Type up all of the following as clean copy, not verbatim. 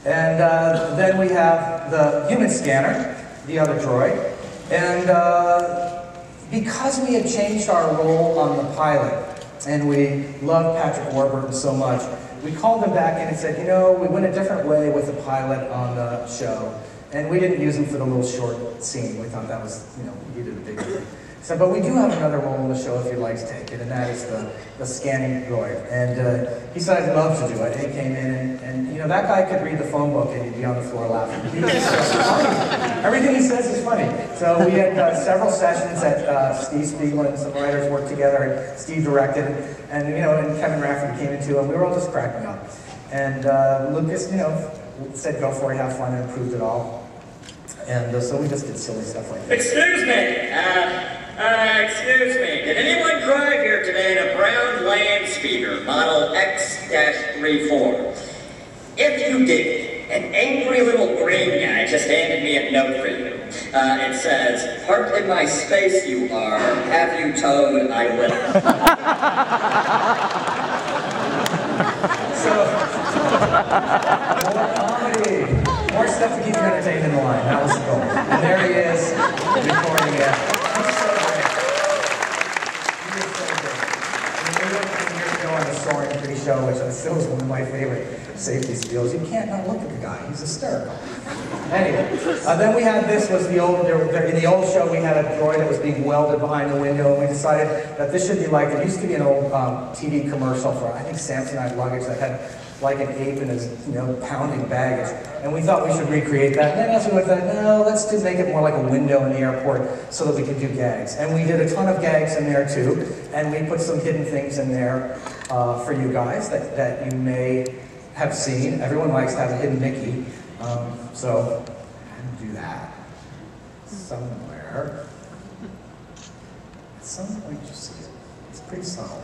And then we have the human scanner, the other droid. And because we had changed our role on the pilot, and we loved Patrick Warburton so much, we called him back in and said, you know, we went a different way with the pilot on the show. And we didn't use him for the little short scene. We thought that was, you know, he did a big thing. So, but we do have another role in the show if you'd like to take it, and that is the scanning droid. And he said I'd love to do it. He came in, and you know, that guy could read the phone book and he'd be on the floor laughing. He was just funny. Everything he says is funny. So we had several sessions that Steve Spiegel and some writers worked together, and Steve directed, and you know, and Kevin Rafferty came into, and we were all just cracking up. And Lucas, you know, said go for it, have fun, and improved it all. And so we just did silly stuff like that. Excuse me, did anyone drive here today in a brown land speeder, model X-34? If you did, an angry little green guy just handed me a note for you. It says, "Parked in my space you are, have you towed, I will." So, more comedy. More stuff to keep you entertained in the line. That was the goal. And there he is, recording it. He's so great. He is so great. And we went years ago on the Soaring pre-show, which still is one of my favorite safety spiels. You can't not look at the guy. He's hysterical. Anyway, then we had this was the old, in the old show we had a droid that was being welded behind the window, and we decided that this should be like, it used to be an old TV commercial for, I think, Samsonite luggage that had like an ape in his, you know, pounding baggage. And we thought we should recreate that. And then as we went, no, let's just make it more like a window in the airport so that we can do gags. And we did a ton of gags in there too. And we put some hidden things in there for you guys that you may have seen. Everyone likes to have a hidden Mickey. So, do that somewhere. At some point you see it. It's pretty subtle.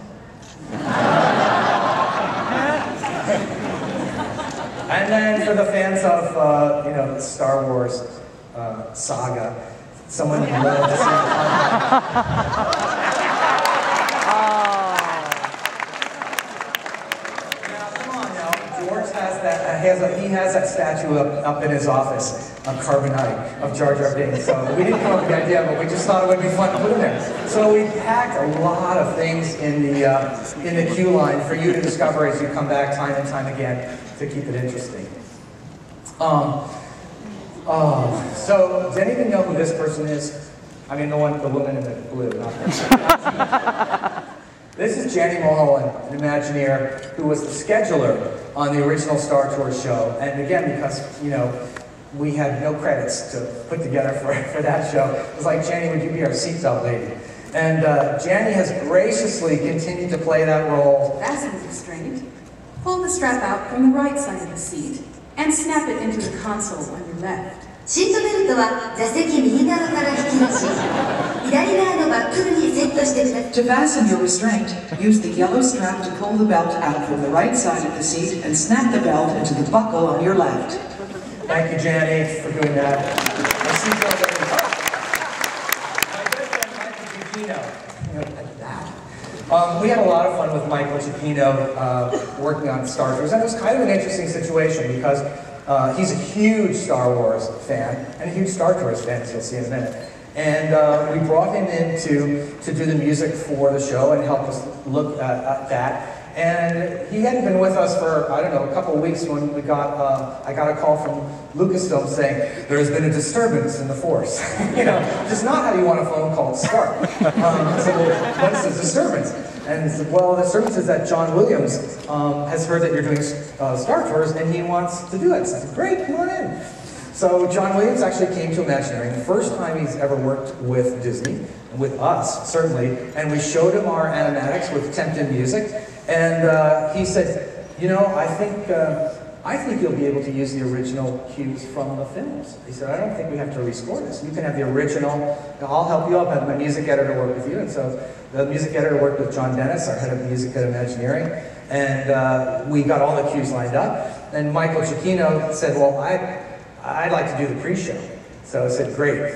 And then for the fans of, you know, the Star Wars saga, someone who loved to see Now, come on now, George has that, he has that statue up in his office on Carbonite of Jar Jar Binks. So we didn't come up with the idea, but we just thought it would be fun to put in there. So we packed a lot of things in the queue line for you to discover as you come back time and time again to keep it interesting. So does anyone know who this person is? I mean, the woman in the blue, not this. This is Jenny Mulholland, an Imagineer, who was the scheduler on the original Star Tours show. And again, because, you know, we had no credits to put together for that show, it was like, Jenny, would you be our seatbelt lady? And Jenny has graciously continued to play that role. Fasten the restraint. Pull the strap out from the right side of the seat and snap it into the console on your left. シートベルトは座席右側から引き出し、左側のバックルにセットしてください。 To fasten your restraint, use the yellow strap to pull the belt out from the right side of the seat and snap the belt into the buckle on your left. Thank you, Jenny, for doing that. We had a lot of fun with Michael Giacchino working on Star Tours, and it was kind of an interesting situation because he's a huge Star Wars fan and a huge Star Tours fan, as you'll see in a minute. And we brought him in to do the music for the show and help us look at that. And he hadn't been with us for, I don't know, a couple of weeks when we got, I got a call from Lucasfilm saying, there has been a disturbance in the Force. You know, just not how you want a phone call to start. So, what is the disturbance? And he said, well, the disturbance is that John Williams has heard that you're doing Star Tours and he wants to do it. So I said, great, come on in. So John Williams actually came to Imagineering, the first time he's ever worked with Disney, with us, certainly, and we showed him our animatics with Tempted Music, and he said, you know, I think you'll be able to use the original cues from the films. He said, I don't think we have to rescore this. You can have the original, I'll help you, I'll have my music editor work with you. And so the music editor worked with John Dennis, our head of music at Imagineering, and we got all the cues lined up. And Michael Giacchino said, well, I'd like to do the pre-show. So I said, great,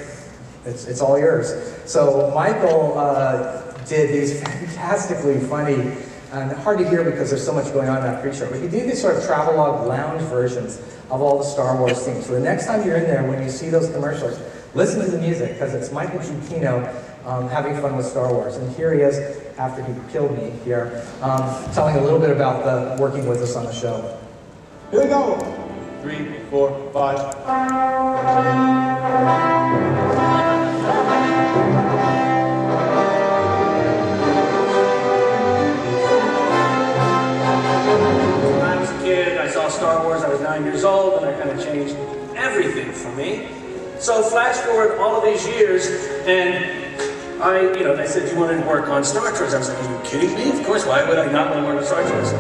it's all yours. So Michael did these fantastically funny and hard to hear because there's so much going on in that pre-show, but he did these sort of travelogue lounge versions of all the Star Wars themes. So the next time you're in there, when you see those commercials, listen to the music, because it's Michael Giacchino having fun with Star Wars. And here he is, after he killed me here, telling a little bit about working with us on the show. Here we go. 3, 4, 5. I saw Star Wars, I was 9 years old, and that kind of changed everything for me. So flash forward all of these years, and they said, you wanted to work on Star Tours. I was like, are you kidding me? Of course, why would I not want to work on Star Tours?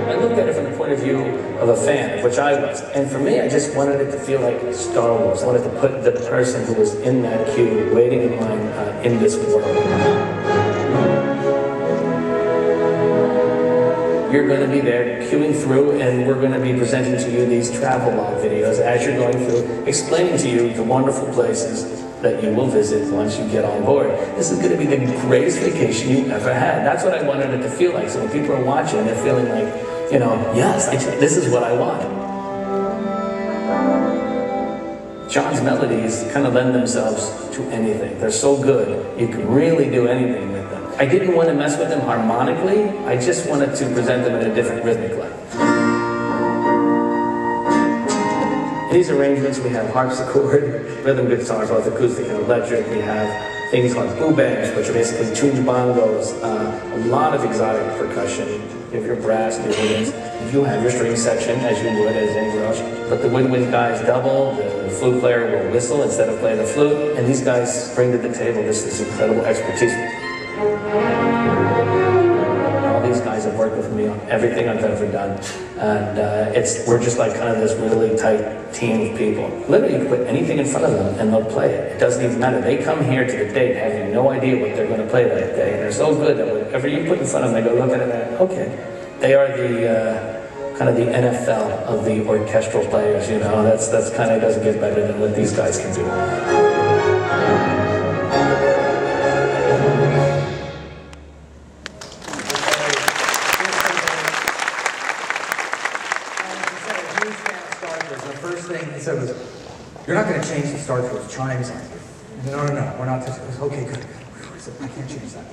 I looked at it from the point of view of a fan, of which I was. And for me, I just wanted it to feel like Star Wars. I wanted to put the person who was in that queue, waiting in line, in this world. You're going to be there queuing through, and we're going to be presenting to you these travelogue videos as you're going through, explaining to you the wonderful places that you will visit once you get on board. This is going to be the greatest vacation you ever had. That's what I wanted it to feel like. So when people are watching, they're feeling like, yes, this is what I want. John's melodies kind of lend themselves to anything. They're so good, you can really do anything with them. I didn't want to mess with them harmonically, I just wanted to present them in a different rhythmic light. In these arrangements we have harpsichord, rhythm guitars, both acoustic and electric. We have things like boo bands, which are basically tuned bongos, a lot of exotic percussion. You have your brass, your winds. You have your string section, as you would as anywhere else. But the woodwind guys double, the flute player will whistle instead of playing the flute, and these guys bring to the table this incredible expertise. All these guys have worked with me on everything I've ever done, and we're just like kind of this really tight team of people. Literally, you can put anything in front of them and they'll play it. It doesn't even matter. They come here to the date having no idea what they're going to play that day, and they're so good that whatever you put in front of them, they go look at it and okay. They are the kind of the NFL of the orchestral players. That's kind of doesn't get better than what these guys can do. Said was, you're not going to change the Star Tours chimes on you. No, we're not touching this. Okay, good. I can't change that.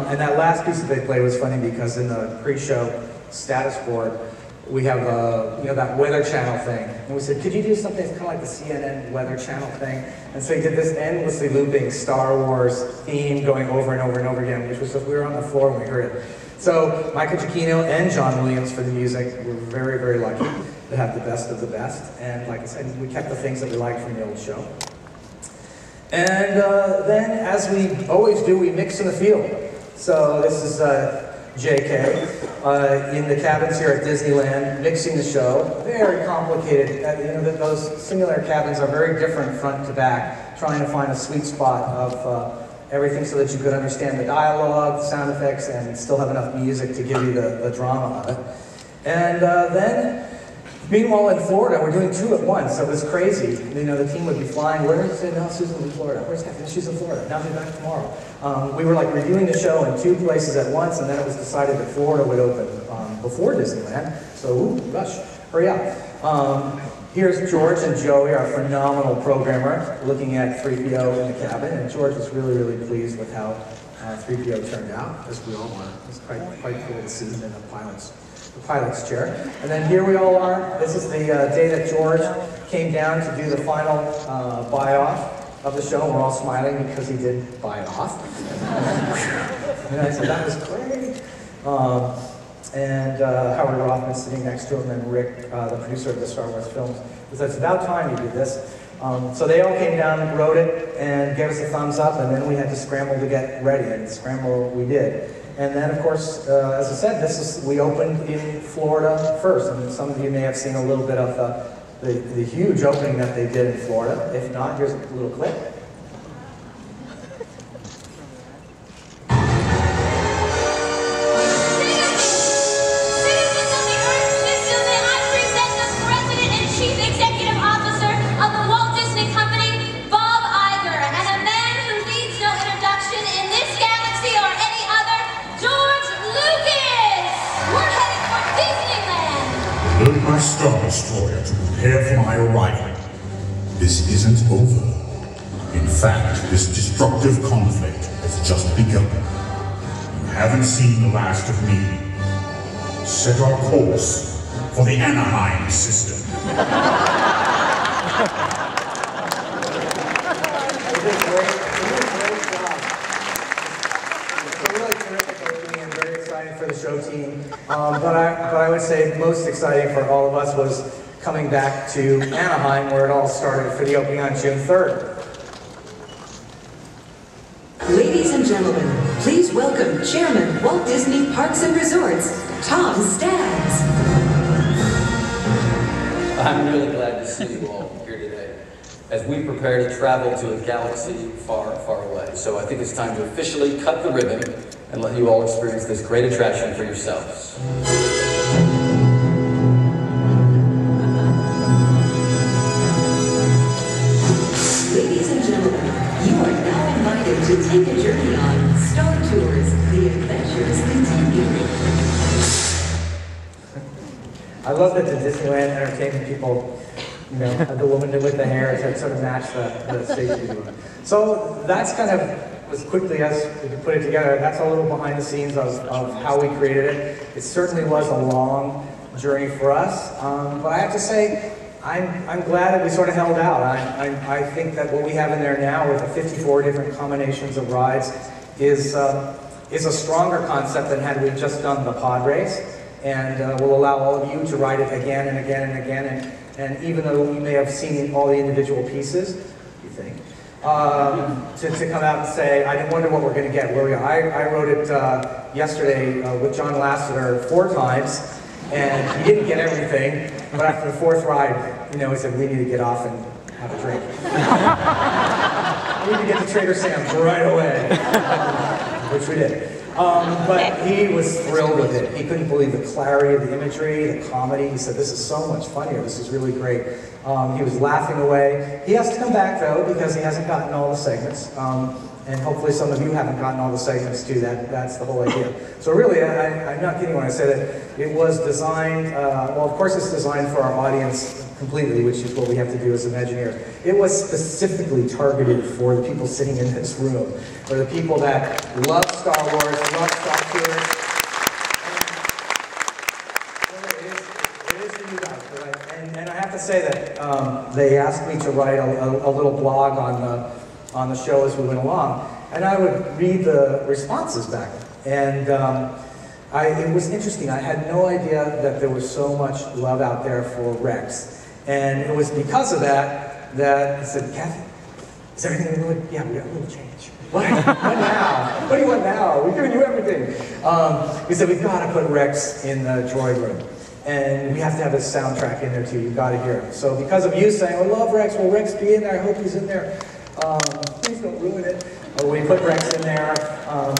And that last piece that they played was funny because in the pre-show status board, we have that Weather Channel thing. And we said, could you do something that's kind of like the CNN Weather Channel thing? And so he did this endlessly looping Star Wars theme going over and over and over again, which was we were on the floor when we heard it. So Michael Giacchino and John Williams for the music. We're very, very lucky to have the best of the best. And like I said, we kept the things that we liked from the old show. And then, as we always do, we mix in the field. So this is JK in the cabins here at Disneyland, mixing the show. Very complicated. Those simulator cabins are very different front to back, trying to find a sweet spot of everything so that you could understand the dialogue, the sound effects, and still have enough music to give you the drama of it. And then, meanwhile in Florida, we're doing 2 at once, so it was crazy. The team would be flying. Where is it? No, Susan's in Florida. Where's Kathy? She's in Florida. Now they're back tomorrow. We were like reviewing the show in 2 places at once, and then it was decided that Florida would open before Disneyland. So, rush, hurry up. Here's George and Joey, our phenomenal programmer, looking at 3PO in the cabin, and George was really, really pleased with how 3PO turned out, as we all were. It was quite cool to see him in the pilot's chair. And then here we all are. This is the day that George came down to do the final buy-off of the show, and we're all smiling because he did buy it off. And I said, that was great. And Howard Rothman sitting next to him, and Rick, the producer of the Star Wars films, said, it's about time you did this. So they all came down and wrote it and gave us a thumbs up, and then we had to scramble to get ready, and scramble we did. And then, of course, as I said, we opened in Florida first, and some of you may have seen a little bit of the huge opening that they did in Florida. If not, here's a little clip. Of the Walt Disney Company, Bob Iger, and a man who needs no introduction in this load my Star Destroyer to prepare for my arrival. This isn't over. In fact, this destructive conflict has just begun. You haven't seen the last of me. Set our course for the Anaheim system. For the show team, but I would say most exciting for all of us was coming back to Anaheim, where it all started, for the opening on June 3rd. Ladies and gentlemen, please welcome Chairman, Walt Disney Parks and Resorts, Tom Staggs. I'm really glad to see you all here today as we prepare to travel to a galaxy far, far away. So I think it's time to officially cut the ribbon and let you all experience this great attraction for yourselves. Ladies and gentlemen, you are now invited to take a journey on Star Tours. The adventures continue. I love that the Disneyland entertainment people, you know, the woman with the hair to sort of match the stage. So that's kind of, as quickly as we could put it together, that's a little behind the scenes of how we created it. It certainly was a long journey for us, but I have to say, I'm glad that we sort of held out. I think that what we have in there now with the 54 different combinations of rides is a stronger concept than had we just done the pod race, and will allow all of you to ride it again and again and again, and even though we may have seen all the individual pieces, you think, to come out and say, I wonder what we're going to get. I wrote it yesterday with John Lasseter 4 times, and he didn't get everything, but after the 4th ride, you know, he said, we need to get off and have a drink. We need to get to Trader Sam's right away, which we did. But he was thrilled with it. He couldn't believe the clarity of the imagery, the comedy. He said, this is so much funnier. This is really great. He was laughing away. He has to come back, though, because he hasn't gotten all the segments. And hopefully some of you haven't gotten all the segments, too. That's the whole idea. So really, I'm not kidding when I say that it was designed, well, of course it's designed for our audience completely, which is what we have to do as Imagineers. It was specifically targeted for the people sitting in this room, or the people that love Star Wars, love Star Tours. It is for you guys. And I have to say that they asked me to write a little blog on the show as we went along, and I would read the responses back. And it was interesting. I had no idea that there was so much love out there for Rex. And it was because of that I said, Kathy, is everything good? Yeah, we got a little change. What now? What do you want now? We're giving you everything. We said, we've got to put Rex in the droid room. And we have to have his soundtrack in there too. You've got to hear it. So because of you saying, I love Rex, will Rex be in there? I hope he's in there. Please don't ruin it. We put Rex in there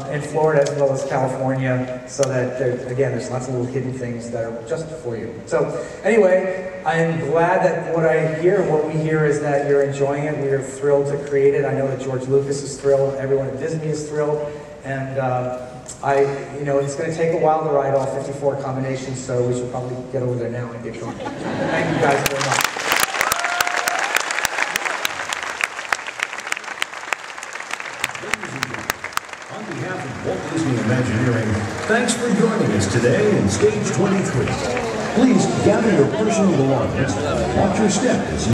in Florida as well as California, so that, there's lots of little hidden things that are just for you. So anyway, I'm glad that what we hear is that you're enjoying it. We are thrilled to create it. I know that George Lucas is thrilled. Everyone at Disney is thrilled. And it's going to take a while to ride all 54 combinations, so we should probably get over there now and get going. Thank you guys very much. On behalf of Walt Disney Imagineering, thanks for joining us today in Stage 23. Please gather your personal belongings, watch your step as you